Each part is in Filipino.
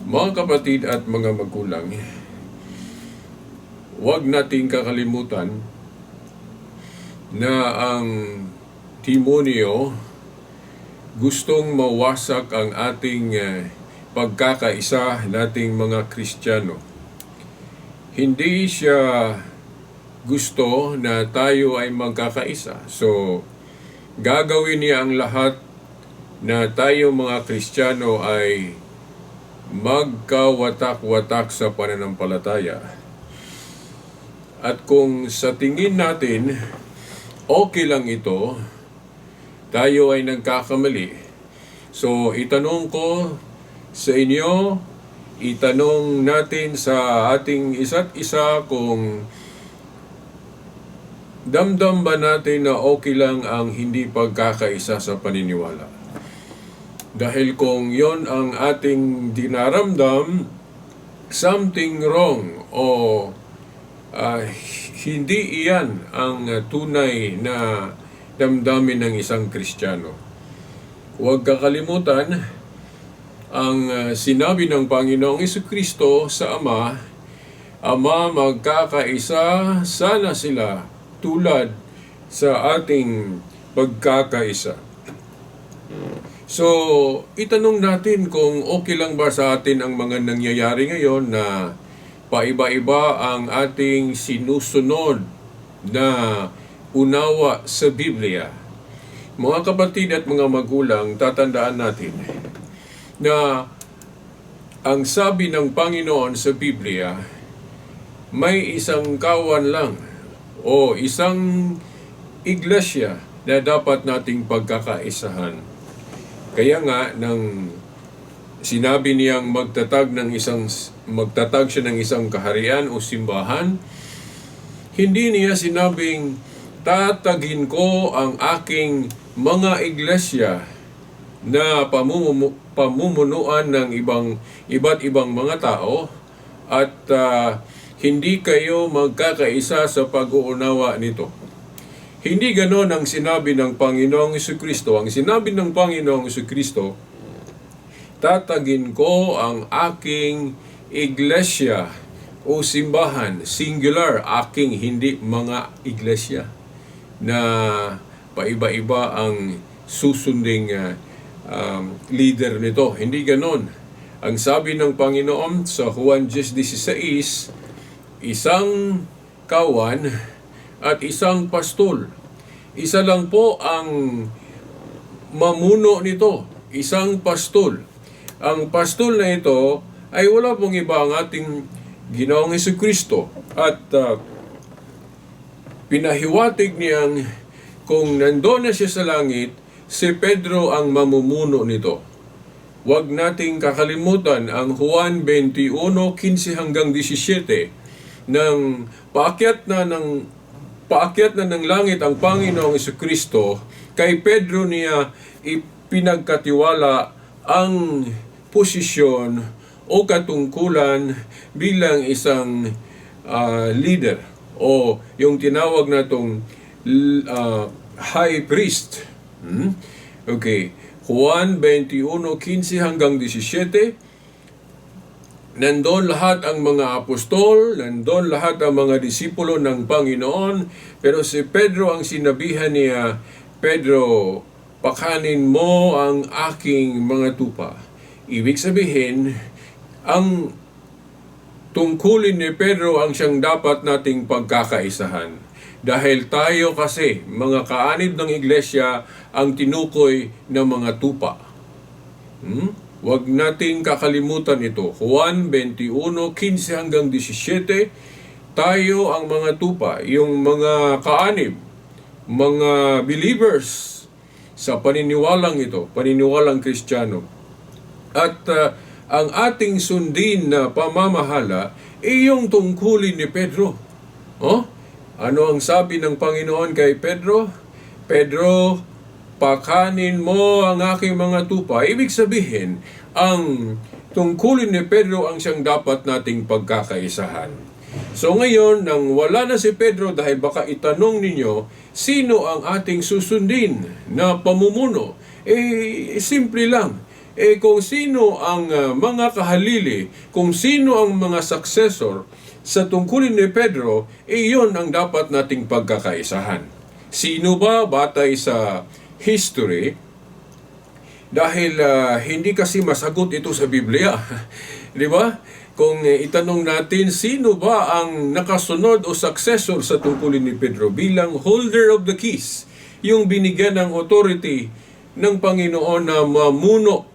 Mga kapatid at mga magulang, huwag nating kakalimutan na ang demonyo gustong mawasak ang ating pagkakaisa nating mga Kristiyano. Hindi siya gusto na tayo ay magkakaisa. So, gagawin niya ang lahat na tayo mga Kristiyano ay magkawatak-watak sa pananampalataya. At kung sa tingin natin okay lang ito, tayo ay nagkakamali. So, itanong ko sa inyo, itanong natin sa ating isa't isa kung damdam ba natin na okay lang ang hindi pagkakaisa sa paniniwala. Dahil kung yon ang ating dinaramdam, something wrong o hindi iyan ang tunay na damdamin ng isang Kristiyano. Huwag kakalimutan ang sinabi ng Panginoong Jesucristo sa Ama, Ama, magkakaisa sana sila tulad sa ating pagkakaisa. So, itanong natin kung okay lang ba sa atin ang mga nangyayari ngayon na paiba-iba ang ating sinusunod na unawa sa Biblia. Mga kapatid at mga magulang, tatandaan natin na ang sabi ng Panginoon sa Biblia, may isang kawan lang o isang iglesia na dapat nating pagkakaisahan. Kaya nga, nang sinabi niyang magtatag siya ng isang kaharian o simbahan, hindi niya sinabing, tatagin ko ang aking mga iglesia na pamumunuan ng iba't ibang mga tao at hindi kayo magkakaisa sa pag-uunawa nito. Hindi ganon ang sinabi ng Panginoong Jesucristo. Ang sinabi ng Panginoong Jesucristo, tatagin ko ang aking iglesia o simbahan, singular, aking, hindi mga iglesia, na paiba-iba ang susunding leader nito. Hindi ganon. Ang sabi ng Panginoon sa Juan 10:16, isang kawan at isang pastol. Isa lang po ang mamuno nito, isang pastol. Ang pastol na ito ay wala pong iba ang ating Ginoong Jesucristo. At pinahiwatig niyang kung nandoon na siya sa langit, si Pedro ang mamumuno nito. Huwag nating kakalimutan ang Juan 21:15 hanggang 17 nang paakyat na ng langit ang Panginoong Jesucristo, kay Pedro niya ipinagkatiwala ang posisyon o katungkulan bilang isang leader o yung tinawag natong high priest. Okay. Juan 21:15 hanggang 17. Nandun lahat ang mga apostol, nandun lahat ang mga disipulo ng Panginoon, pero si Pedro ang sinabihan niya, Pedro, pakanin mo ang aking mga tupa. Ibig sabihin, ang tungkulin ni Pedro ang siyang dapat nating pagkakaisahan. Dahil tayo kasi, mga kaanib ng iglesia, ang tinukoy ng mga tupa. Huwag nating kakalimutan ito. Juan 21:15 hanggang 17, tayo ang mga tupa, yung mga kaanib, mga believers sa paniniwalang ito, paniniwalang Kristiyano. At ang ating sundin na pamamahala ay yung tungkulin ni Pedro. Ano ang sabi ng Panginoon kay Pedro? Pedro, pakanin mo ang aking mga tupa. Ibig sabihin, ang tungkulin ni Pedro ang siyang dapat nating pagkakaisahan. So ngayon, nang wala na si Pedro, dahil baka itanong ninyo, sino ang ating susundin na pamumuno? Simple lang. kung sino ang mga kahalili, kung sino ang mga successor sa tungkulin ni Pedro, iyon ang dapat nating pagkakaisahan. Sino ba batay sa history? Dahil hindi kasi masagot ito sa Biblia. Di ba? Kung itanong natin, sino ba ang nakasunod o successor sa tungkulin ni Pedro bilang holder of the keys, yung binigyan ng authority ng Panginoon na mamuno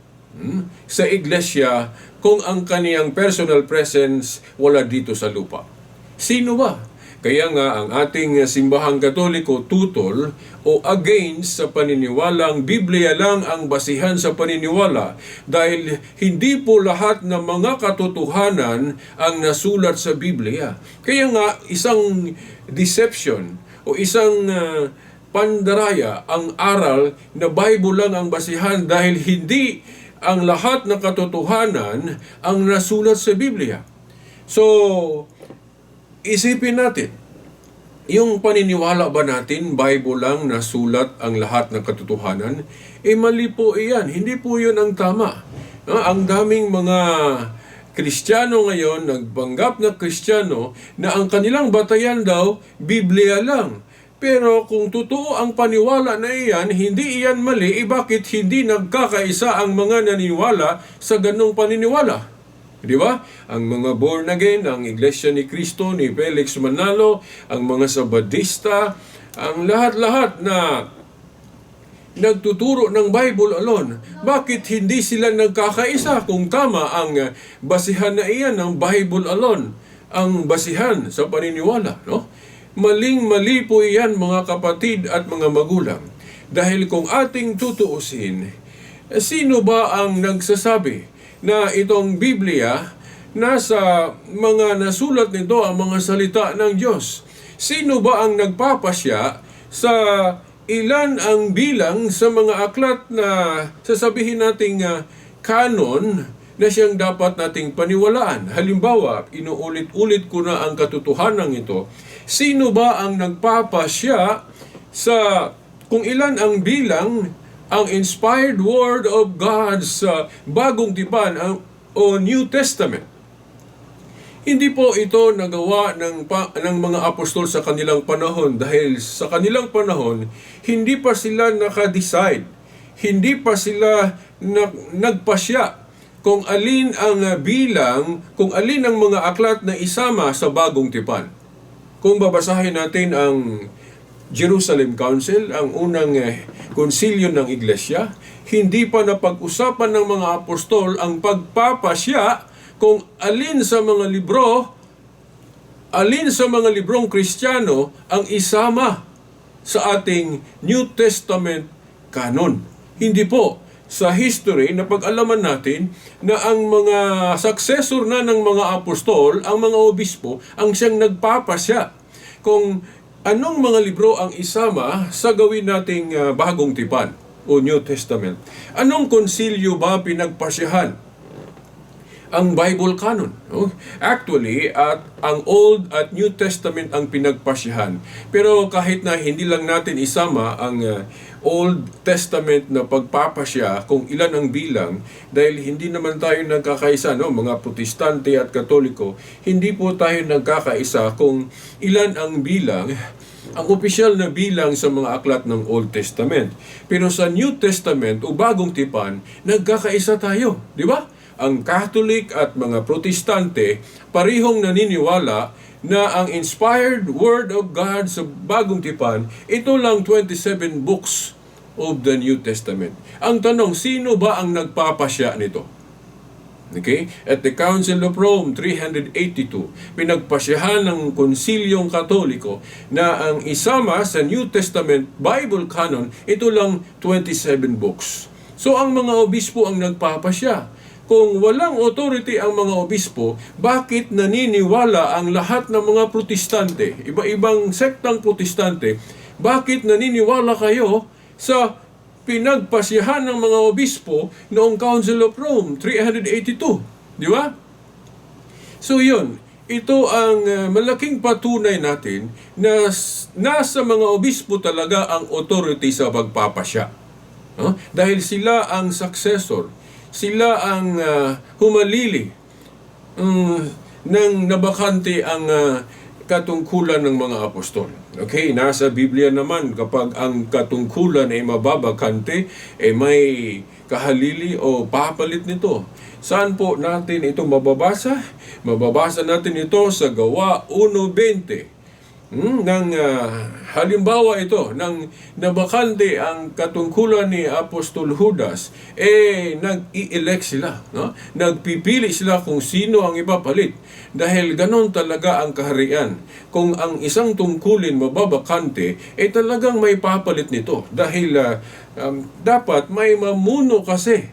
sa iglesia kung ang kaniyang personal presence wala dito sa lupa? Sino ba? Kaya nga ang ating simbahang Katoliko tutol o against sa paniniwalang Biblia lang ang basihan sa paniniwala, dahil hindi po lahat ng mga katotohanan ang nasulat sa Biblia. Kaya nga isang deception o isang pandaraya ang aral na Bible lang ang basihan, dahil hindi ang lahat ng katotohanan ang nasulat sa Biblia. So, isipin natin, yung paniniwala ba natin, Bible lang nasulat ang lahat ng katotohanan? Mali po iyan. Hindi po yun ang tama. Ang daming mga Kristiyano ngayon, nagpanggap na Kristiyano, na ang kanilang batayan daw, Biblia lang. Pero kung totoo ang paniwala na iyan, hindi iyan mali, bakit hindi nagkakaisa ang mga naniniwala sa ganong paniniwala? Di ba? Ang mga born again, ang Iglesia ni Cristo, ni Felix Manalo, ang mga Sabadista, ang lahat-lahat na nagtuturo ng Bible alone. Bakit hindi sila nagkakaisa kung tama ang basihan na iyan ng Bible alone, ang basihan sa paniniwala, no? Maling-mali po iyan, mga kapatid at mga magulang. Dahil kung ating tutuusin, sino ba ang nagsasabi na itong Biblia, nasa mga nasulat nito ang mga salita ng Diyos? Sino ba ang nagpapasya sa ilan ang bilang sa mga aklat na sasabihin nating canon na siyang dapat nating paniwalaan? Halimbawa, inuulit-ulit ko na ang katotohanan ito. Sino ba ang nagpapasya sa kung ilan ang bilang ang inspired word of God sa Bagong Tipan o New Testament? Hindi po ito nagawa ng mga apostol sa kanilang panahon, dahil sa kanilang panahon, hindi pa sila naka-decide, hindi pa sila nagpasya kung alin ang bilang, kung alin ang mga aklat na isama sa Bagong Tipan. Kung babasahin natin ang Jerusalem Council, ang unang konsilyo ng Iglesia, hindi pa napag-usapan ng mga apostol ang pagpapasya kung alin sa mga librong Kristiyano ang isama sa ating New Testament canon. Hindi po. Sa history, napag-alaman natin na ang mga successor na ng mga apostol, ang mga obispo, ang siyang nagpapasya kung anong mga libro ang isama sa gawin nating Bagong Tipan o New Testament. Anong konsilyo ba pinagpasyahan ang Bible canon? Actually, ang Old at New Testament ang pinagpasyahan. Pero kahit na hindi lang natin isama ang Old Testament na pagpapasya kung ilan ang bilang, dahil hindi naman tayo nagkakaisa, mga Protestante at Katoliko, hindi po tayo nagkakaisa kung ilan ang bilang, ang opisyal na bilang sa mga aklat ng Old Testament. Pero sa New Testament o Bagong Tipan, nagkakaisa tayo, di ba? Ang Catholic at mga Protestante parihong naniniwala na ang inspired Word of God sa Bagong Tipan, ito lang 27 books of the New Testament. Ang tanong, sino ba ang nagpapasya nito? Okay? At the Council of Rome, 382, pinagpasyahan ng Konsilyong Katoliko na ang isama sa New Testament Bible canon, ito lang 27 books. So ang mga obispo ang nagpapasya. Kung walang authority ang mga obispo, bakit naniniwala ang lahat ng mga Protestante, iba-ibang sektang Protestante, bakit naniniwala kayo sa pinagpasyahan ng mga obispo noong Council of Rome, 382? Di ba? So yun, ito ang malaking patunay natin na nasa mga obispo talaga ang authority sa pagpapasya. Dahil sila ang successor. sila ang humalili nang nabakante ang katungkulan ng mga apostol. Okay, nasa Biblia naman kapag ang katungkulan ay mababakante, may kahalili o papalit nito. Saan po natin ito mababasa? Mababasa natin ito sa Gawa 1:20. Halimbawa ito, nang nabakante ang katungkulan ni Apostol Judas, nag-i-elect sila. No? Nagpipili sila kung sino ang ipapalit. Dahil ganon talaga ang kaharian. Kung ang isang tungkulin mababakante, talagang may papalit nito. Dahil dapat may mamuno kasi.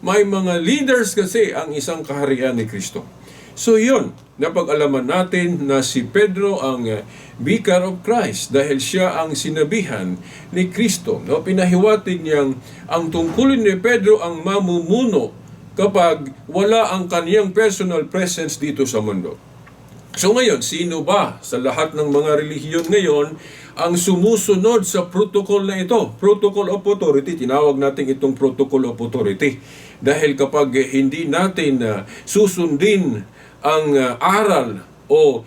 May mga leaders kasi ang isang kaharian ni Kristo. So yun, napag-alaman natin na si Pedro ang Vicar of Christ dahil siya ang sinabihan ni Kristo. No? Pinahiwatig niyang ang tungkulin ni Pedro ang mamumuno kapag wala ang kaniyang personal presence dito sa mundo. So ngayon, sino ba sa lahat ng mga relihiyon ngayon ang sumusunod sa protocol na ito? Protocol of authority, tinawag natin itong protocol of authority. Dahil kapag hindi natin susundin ang aral o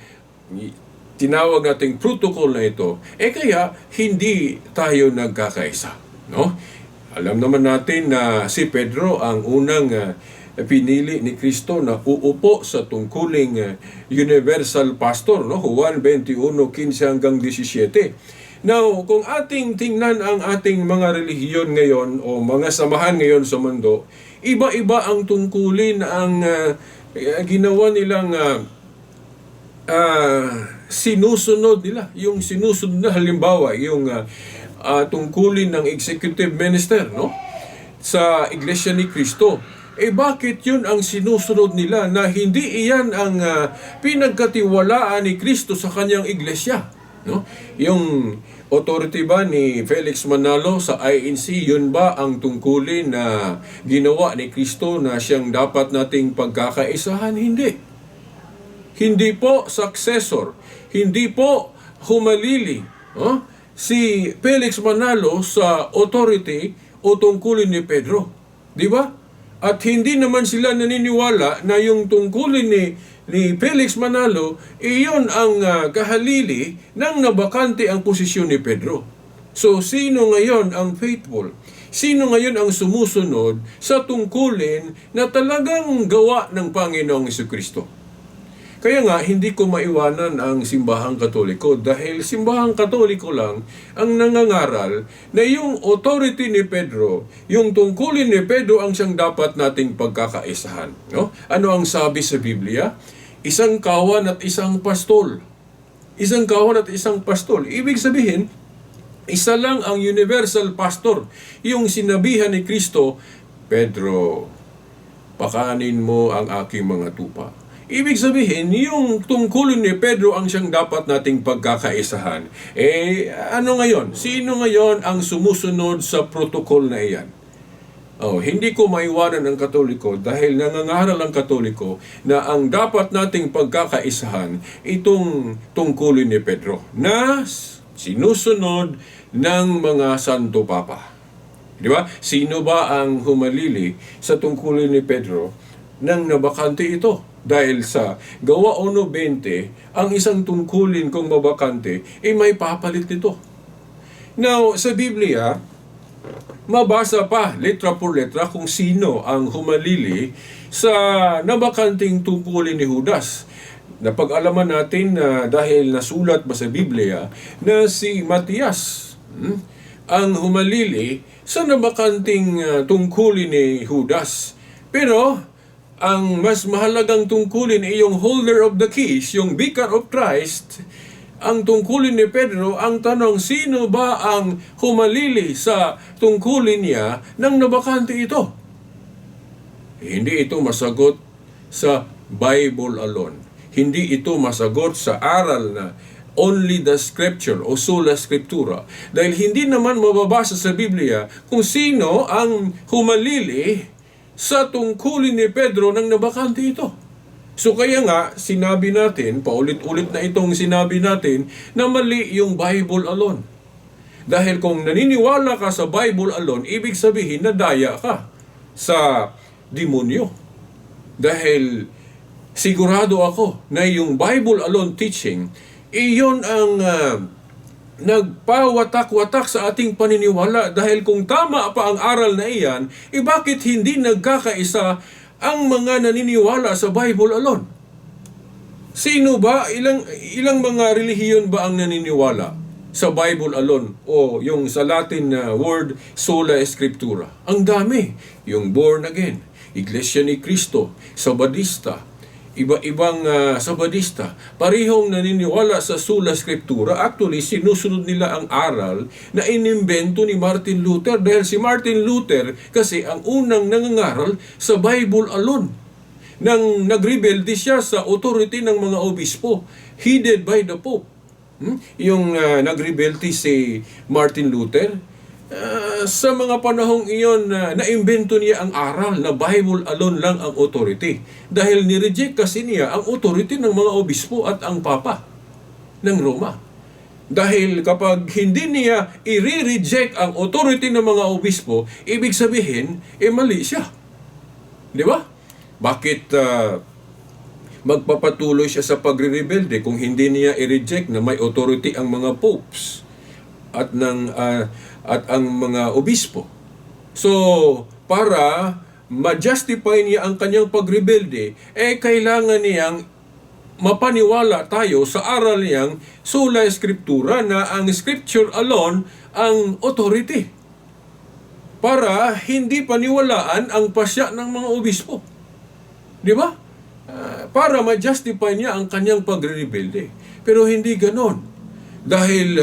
tinawag nating protocol na ito, kaya hindi tayo nagkakaisa. No? Alam naman natin na si Pedro ang unang pinili ni Kristo na uupo sa tungkuling universal pastor, no? Juan 21:15 hanggang 17. Now, kung ating tingnan ang ating mga relihiyon ngayon o mga samahan ngayon sa mundo, iba-iba ang tungkulin ang ginawa nilang sinusunod nila. Yung sinusunod na halimbawa, yung tungkulin ng executive minister, no? Sa Iglesia ni Cristo. Bakit yun ang sinusunod nila na hindi iyan ang pinagkatiwalaan ni Kristo sa kanyang iglesia? No? Yung authority ba ni Felix Manalo sa INC, yun ba ang tungkulin na ginawa ni Kristo na siyang dapat nating pagkakaisahan? Hindi. Hindi po successor. Hindi po humalili. Si Felix Manalo sa authority o tungkulin ni Pedro. Di ba? At hindi naman sila naniniwala na yung tungkulin ni Felix Manalo, iyon ang kahalili nang nabakante ang posisyon ni Pedro. So, sino ngayon ang faithful? Sino ngayon ang sumusunod sa tungkulin na talagang gawa ng Panginoong Jesucristo? Kaya nga, hindi ko maiwanan ang simbahang Katoliko dahil simbahang Katoliko lang ang nangangaral na yung authority ni Pedro, yung tungkulin ni Pedro ang siyang dapat nating pagkakaisahan. No? Ano ang sabi sa Biblia? Isang kawan at isang pastol. Isang kawan at isang pastol. Ibig sabihin, isa lang ang universal pastor. Yung sinabihan ni Kristo, Pedro, pakanin mo ang aking mga tupa. Ibig sabihin, yung tungkulin ni Pedro ang siyang dapat nating pagkakaisahan. Ano ngayon? Sino ngayon ang sumusunod sa protocol na iyan? Hindi ko maiwanan ang Katoliko dahil nangangaral ang Katoliko na ang dapat nating pagkakaisahan itong tungkulin ni Pedro na sinusunod ng mga Santo Papa. Di ba? Sino ba ang humalili sa tungkulin ni Pedro nang nabakante ito? Dahil sa Gawa 1:20, ang isang tungkulin kung mabakante, may papalit nito. Now, sa Biblia, mabasa pa letra por letra kung sino ang humalili sa nabakanting tungkulin ni Judas. Napag-alaman natin na dahil nasulat ba sa Biblia na si Matias ang humalili sa nabakanting tungkulin ni Judas. Pero ang mas mahalagang tungkulin ay yung holder of the keys, yung Vicar of Christ. Ang tungkulin ni Pedro, ang tanong, sino ba ang humalili sa tungkulin niya nang nabakante ito? Hindi ito masagot sa Bible alone. Hindi ito masagot sa aral na only the scripture o sola scriptura. Dahil hindi naman mababasa sa Biblia kung sino ang humalili sa tungkulin ni Pedro nang nabakante ito. So kaya nga, sinabi natin, paulit-ulit na itong sinabi natin, na mali yung Bible alone. Dahil kung naniniwala ka sa Bible alone, ibig sabihin na daya ka sa demonyo. Dahil sigurado ako na yung Bible alone teaching, iyon ang nagpawatak-watak sa ating paniniwala. Dahil kung tama pa ang aral na iyan, bakit hindi nagkakaisa ang mga naniniwala sa Bible alone? Sino ba? Ilang mga relihiyon ba ang naniniwala sa Bible alone o yung sa Latin na word sola scriptura? Ang dami. Yung born again, Iglesia ni Cristo, Sabadista, iba-ibang Sabadista, parehong naniniwala sa sola scriptura. Actually, sinusunod nila ang aral na inimbento ni Martin Luther, dahil si Martin Luther kasi ang unang nangangaral sa Bible alone. Nang nagrebelde siya sa authority ng mga obispo, headed by the Pope. Yung nagrebelde si Martin Luther, sa mga panahong iyon, naimbento niya ang aral na Bible alone lang ang authority. Dahil nireject kasi niya ang authority ng mga obispo at ang Papa ng Roma. Dahil kapag hindi niya i-reject ang authority ng mga obispo, ibig sabihin, mali siya. Di ba? Bakit magpapatuloy siya sa pagre-rebelde kung hindi niya i-reject na may authority ang mga popes at ang mga obispo? So, para ma-justify niya ang kanyang pagrebelde, kailangan niyang mapaniwala tayo sa aral niyang sola scriptura, na ang scripture alone ang authority, para hindi paniwalaan ang pasya ng mga obispo. Di ba? Para ma-justify niya ang kanyang pagre-rebelde. Pero hindi ganon. Dahil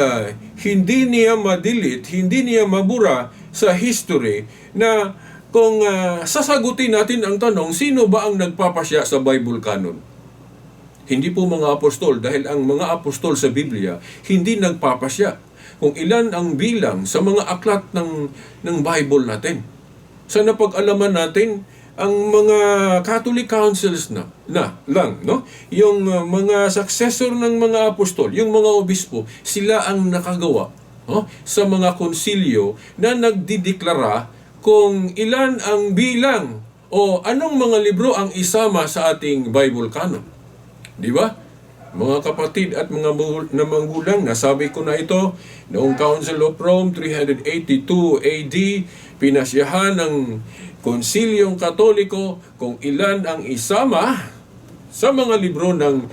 hindi niya ma-delete, hindi niya mabura sa history na kung sasagutin natin ang tanong, sino ba ang nagpapasya sa Bible canon? Hindi po mga apostol, dahil ang mga apostol sa Biblia hindi nagpapasya kung ilan ang bilang sa mga aklat ng Bible natin. Sa napag-alaman natin, ang mga Catholic councils na lang, no? Yung mga successor ng mga apostol, yung mga obispo, sila ang nakagawa, no? Sa mga konsilyo na nagdideklara kung ilan ang bilang o anong mga libro ang isama sa ating Bible canon. Di ba? Mga kapatid at mga magulang, nasabi ko na ito noong Council of Rome 382 AD, pinasyahan ng Konsilyong Katoliko kung ilan ang isama sa mga libro ng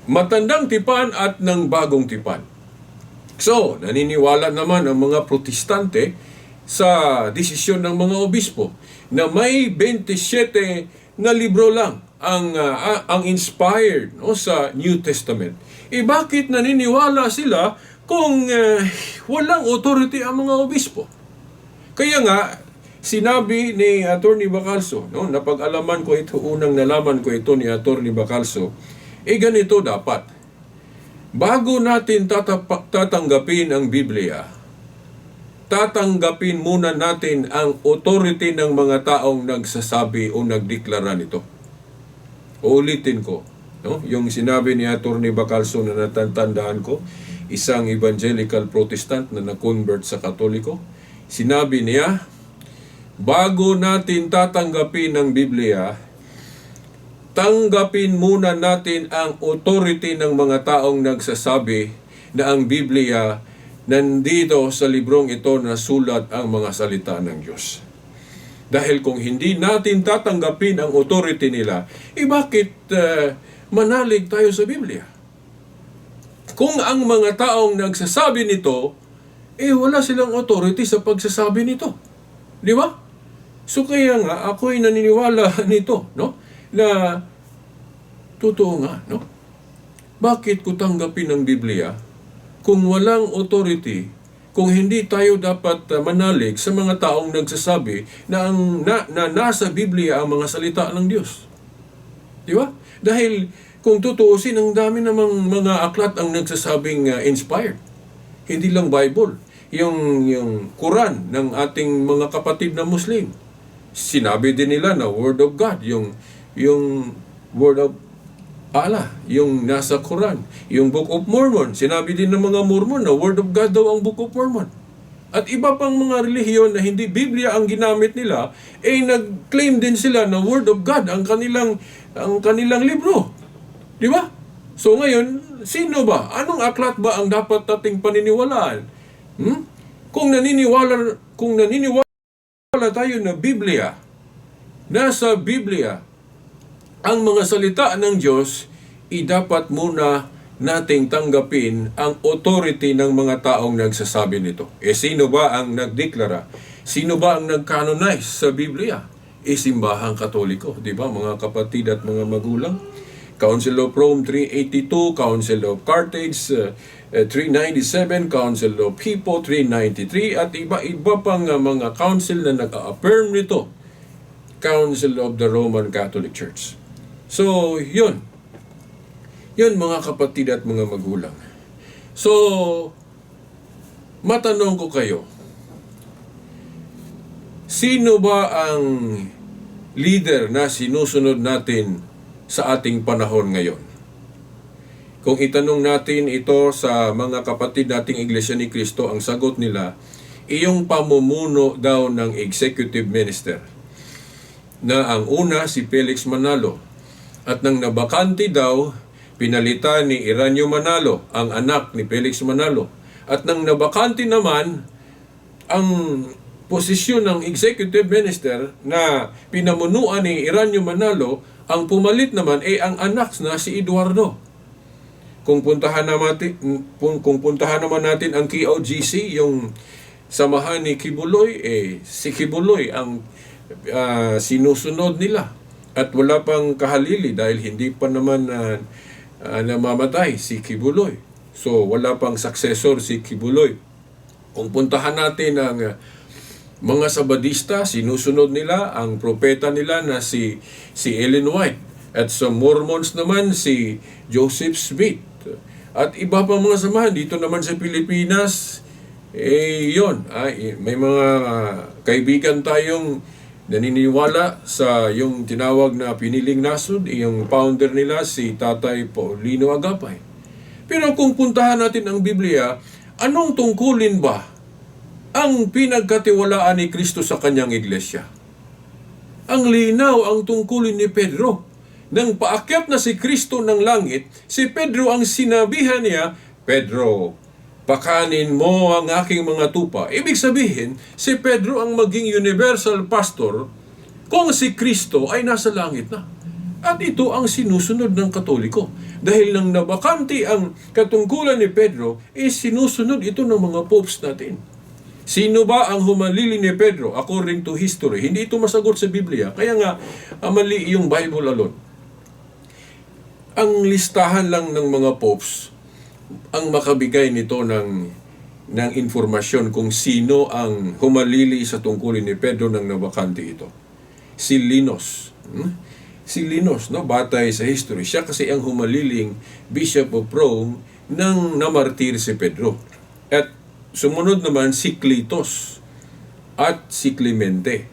Matandang Tipan at ng Bagong Tipan. So, naniniwala naman ang mga Protestante sa desisyon ng mga obispo na may 27 na libro lang ang inspired, no, sa New Testament. Bakit naniniwala sila kung walang authority ang mga obispo? Kaya nga, sinabi ni Atty. Bacalso, no, napag-alaman ko ito, unang nalaman ko ito ni Atty. Bacalso, ganito dapat. Bago natin tatanggapin ang Biblia, tatanggapin muna natin ang authority ng mga taong nagsasabi o nagdeklara nito. Uulitin ko, no, yung sinabi ni Atty. Bacalso na natatandaan ko, isang evangelical Protestant na na-convert sa Katoliko. Sinabi niya, bago natin tatanggapin ang Biblia, tanggapin muna natin ang authority ng mga taong nagsasabi na ang Biblia, nandito sa librong ito na sulat ang mga salita ng Diyos. Dahil kung hindi natin tatanggapin ang authority nila, bakit manalig tayo sa Biblia? Kung ang mga taong nagsasabi nito, wala silang authority sa pagsasabi nito. Di ba? So kaya nga, ako'y naniniwala nito, no? Na totoo nga, no? Bakit ko tanggapin ang Biblia kung walang authority, kung hindi tayo dapat manalig sa mga taong nagsasabi na nasa Biblia ang mga salita ng Diyos? Di ba? Dahil kung tutuusin, ang dami namang mga aklat ang nagsasabing inspired. Hindi lang Bible. Yung Quran ng ating mga kapatid na Muslim, sinabi din nila na Word of God, yung Word of Allah, yung nasa Quran. Yung Book of Mormon, sinabi din ng mga Mormon na Word of God daw ang Book of Mormon. At iba pang mga relihiyon na hindi Biblia ang ginamit nila, nag-claim din sila na Word of God ang kanilang libro. Di ba? So ngayon, sino ba? Anong aklat ba ang dapat nating paniniwalaan? Kung naniniwala tayo na Biblia, nasa Biblia, ang mga salita ng Diyos, dapat muna nating tanggapin ang authority ng mga taong nagsasabi nito. Sino ba ang nagdeklara? Sino ba ang nag-canonize sa Biblia? Simbahang Katoliko, di ba mga kapatid at mga magulang? Council of Rome 382, Council of Carthage 397, Council of Hippo 393, at iba-iba pang mga council na nag-affirm nito. Council of the Roman Catholic Church. So, yun mga kapatid at mga magulang. So, matanong ko kayo, sino ba ang leader na sinusunod natin sa ating panahon ngayon? Kung itanong natin ito sa mga kapatid nating Iglesia ni Cristo, ang sagot nila, iyong pamumuno daw ng executive minister. Na ang una si Felix Manalo, at nang nabakante daw, pinalitan ni Eranio Manalo, ang anak ni Felix Manalo. At nang nabakante naman, ang posisyon ng executive minister na pinamunuan ni Eranio Manalo, ang pumalit naman ang anak na si Eduardo. Kung puntahan naman natin ang KOGC, yung samahan ni Kibuloy, si Kibuloy ang sinusunod nila. At wala pang kahalili dahil hindi pa naman namamatay si Kibuloy. So, wala pang successor si Kibuloy. Kung puntahan natin ang mga Sabadista, sinusunod nila ang propeta nila na si Ellen White. At sa Mormons naman, si Joseph Smith. At iba pang mga samahan. Dito naman sa Pilipinas, may mga kaibigan tayong naniniwala sa yung tinawag na piniling nasod, yung founder nila si Tatay Paulino Agapay. Pero kung puntahan natin ang Biblia, anong tungkulin ba ang pinagkatiwalaan ni Kristo sa kanyang iglesia? Ang linaw ang tungkulin ni Pedro. Nang paakyat na si Kristo ng langit, si Pedro ang sinabihan niya, Pedro, pakanin mo ang aking mga tupa. Ibig sabihin, si Pedro ang maging universal pastor kung si Kristo ay nasa langit na. At ito ang sinusunod ng Katoliko. Dahil nang nabakanti ang katungkulan ni Pedro, sinusunod ito ng mga popes natin. Sino ba ang humalili ni Pedro according to history? Hindi ito masagot sa Biblia. Kaya nga, mali yung Bible alone. Ang listahan lang ng mga popes ang makabigay nito ng informasyon kung sino ang humalili sa tungkulin ni Pedro nang nabakante ito. Si Linos. Si Linos, batay sa history. Siya kasi ang humaliling Bishop of Rome nang namartir si Pedro. At sumunod naman si Clitos at si Clemente.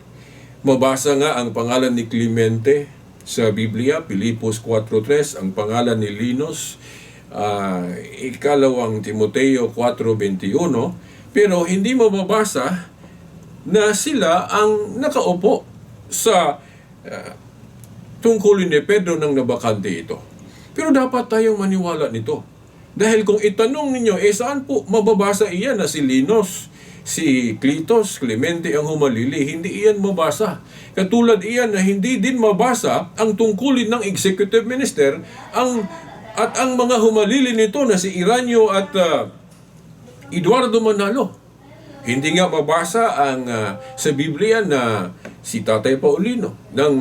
Mabasa nga ang pangalan ni Clemente sa Biblia, Pilipos 4.3, ang pangalan ni Linos, ikalawang Timoteo 4.21, pero hindi mababasa na sila ang nakaupo sa tungkulin ni Pedro nang nabakante ito. Pero dapat tayong maniwala nito. Dahil kung itanong ninyo, saan po mababasa iyan na si Linos, si Clitos, Clemente ang humalili? Hindi iyan mabasa. Katulad iyan na hindi din mabasa ang tungkulin ng executive minister at ang mga humalili nito na si Eranio at Eduardo Manalo. Hindi nga mabasa sa Biblia na si Tatay Paulino ng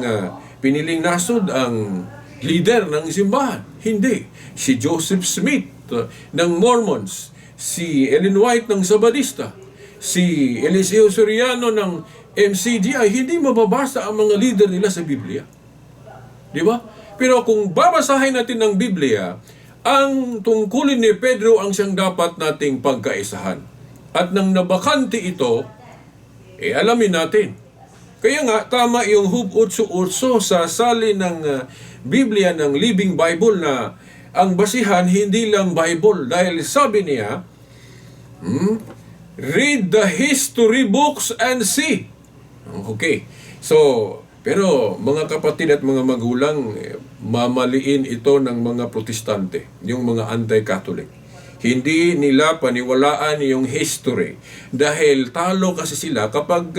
piniling nasod ang leader ng simbahan. Hindi. Si Joseph Smith ng Mormons, si Ellen White ng Sabadista, si Eliseo Soriano ng MCGI, hindi mababasa ang mga leader nila sa Biblia. Di ba? Pero kung babasahin natin ang Biblia, ang tungkulin ni Pedro ang siyang dapat nating pagkaisahan. At nang nabakante ito, alamin natin. Kaya nga, tama yung Hub 8:8 sa sali ng Biblia ng Living Bible na ang basihan hindi lang Bible. Dahil sabi niya, Read the history books and see. Okay. So, pero mga kapatid at mga magulang, mamaliin ito ng mga protestante, yung mga anti-Catholic. Hindi nila paniwalaan yung history dahil talo kasi sila kapag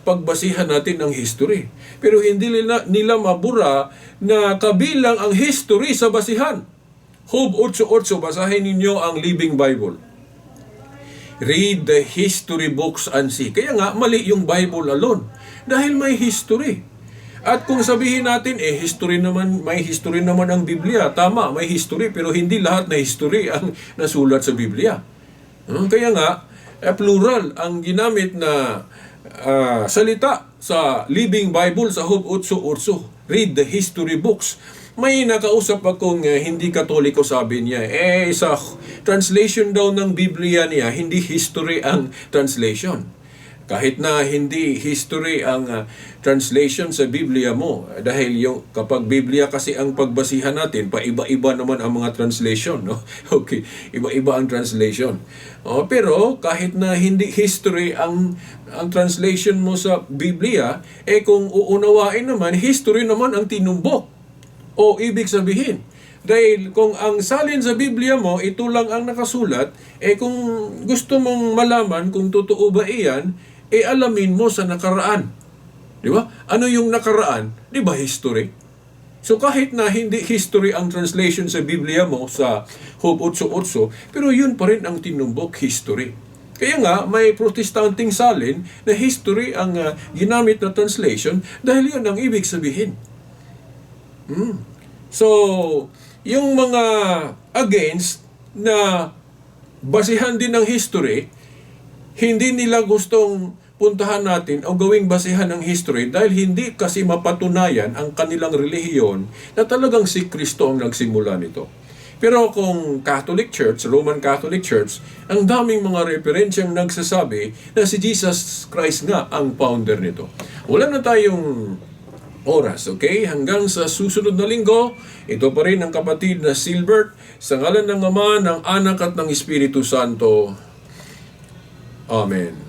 pagbasihan natin ng history. Pero hindi nila mabura na kabilang ang history sa basihan. Job 8:8, basahin ninyo ang Living Bible. Read the history books and see. Kaya nga, mali yung Bible alone. Dahil may history. At kung sabihin natin, history naman, may history naman ang Biblia. Tama, may history, pero hindi lahat na history ang nasulat sa Biblia. Kaya nga, plural ang ginamit na salita sa Living Bible sa Job 8:8. Read the history books. May nakausap akong hindi Katoliko, sabi niya, sa translation daw ng Biblia niya, hindi history ang translation. Kahit na hindi history ang translation sa Biblia mo, dahil kapag Biblia kasi ang pagbasihan natin, paiba-iba naman ang mga translation, no? Okay, iba-iba ang translation. Pero kahit na hindi history ang translation mo sa Biblia, kung uunawain naman, history naman ang tinumbok. O ibig sabihin, dahil kung ang salin sa Biblia mo, ito lang ang nakasulat, kung gusto mong malaman kung totoo ba iyan, alamin mo sa nakaraan. Di ba? Ano yung nakaraan? Di ba history? So kahit na hindi history ang translation sa Biblia mo sa Job 8:8, pero yun pa rin ang tinumbok, history. Kaya nga, may protestanting salin na history ang ginamit na translation dahil yun ang ibig sabihin. So, yung mga against na basihan din ng history, hindi nila gustong puntahan natin o gawing basihan ng history dahil hindi kasi mapatunayan ang kanilang relihiyon na talagang si Kristo ang nagsimula nito. Pero kung Catholic Church, Roman Catholic Church, ang daming mga referensyang nagsasabi na si Jesus Christ nga ang founder nito. Wala na tayong oras, okay? Hanggang sa susunod na linggo, ito pa rin ang kapatid na Silbert, sa ngalan ng Ama, ng Anak at ng Espiritu Santo. Amen.